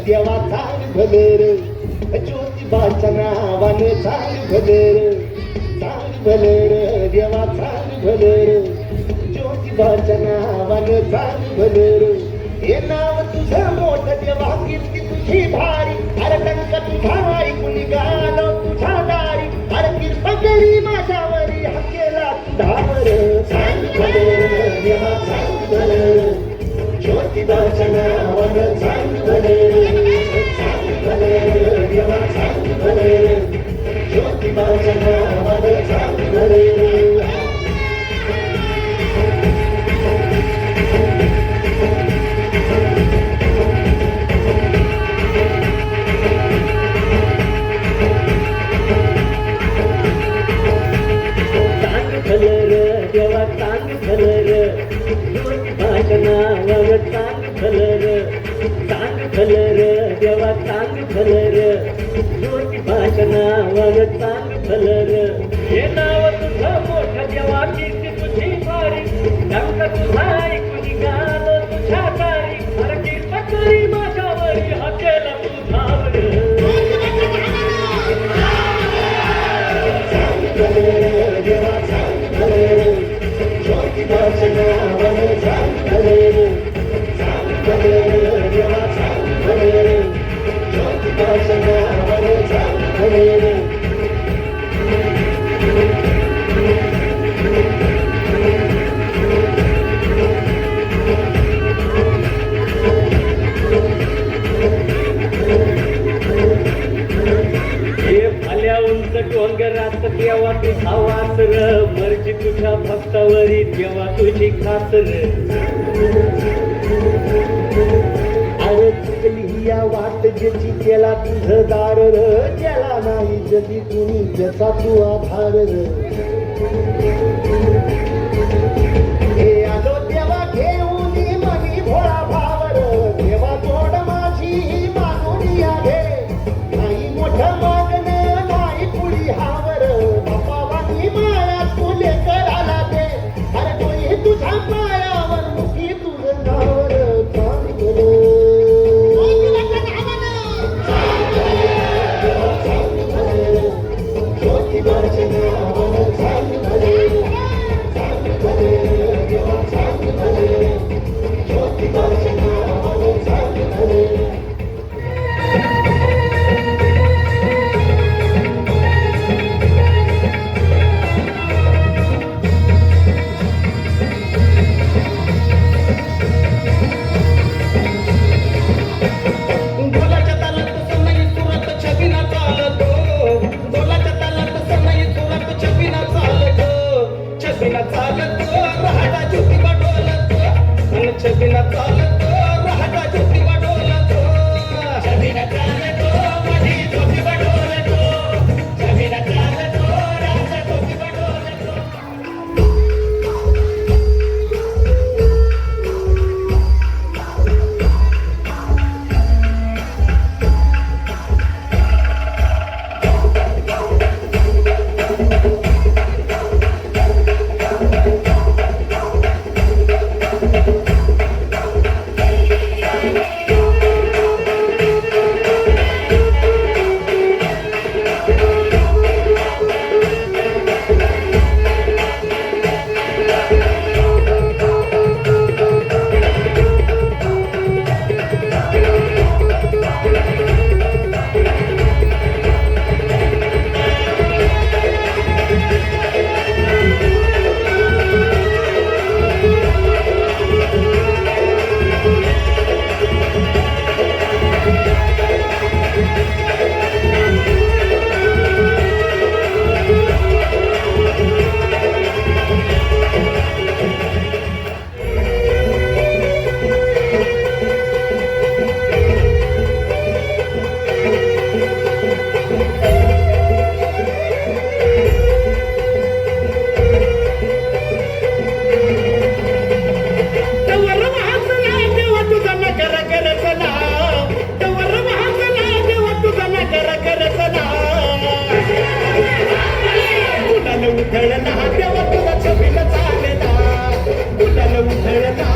देवा चांग भलेर ज्योतिबाच्या नावानं चांग भलेर देवा चांग भलेर ज्योतिबाच्या नावानं चांग भलेर हे नाव तुझं मोठं देवा कीर्ती तुझी भारी अरे टंक तुझा ऐकून निघालो तुझ्या दारी अरे कृपा करी माझ्यावरी हकेला तुझावर चांग भलेर देवा चांग भलेर ज्योतिबाच्या नावानं चांग भलेर देवा चांग भलेर ज्योतिबाच्या नावानं चांग भलेर देवा चांग भलेर ज्योतिबाच्या नावानं चांग भलेर देवा चांग भलेर ज्योतिबाच्या नावानं चांग भलेर हे नाव तुझं मोठं देवा कीर्ती तुझी भारी टंक तुझा ऐकून निघालो तुझ्या दारी अरे कृपा करी माझ्यावरी हकेला तुझावर चांग भलेर देवा चांग भलेर ज्योतिबाच्या नावानं चांग भलेर देवा चांग भलेर ज्योतिबाच्या नावानं चांग भलेर उंच डोंगरात देवा तुझा वासर मर्जी तुझ्या भक्तावरी देवा तुझी खातर अरे चुकली या वाट ज्याची त्याला तुझं दार ज्याला नाही जगी कुणी ज्याचा तू आधार हे आलो देवा घेऊन मनी भोळा भावर देवा जोड माझी मागून या घे नाही मोठं मागणं हावर बापावानी माया तुले कराला दे अरे तोही तुझ्या पायावर मुखी तुझं नावर चांग भलेर ज्योतिबाच्या नावानं चांग भलेर देवा चांग भलेर ज्योतिबाच्या नावानं चांग भलेर छबिना चालतो राहता ज्योतिबा डोलतो छबिना चालतो माझी ज्योतिबा डोलतो छबिना चालतो राहता ज्योतिबा डोलतो विठ्ठल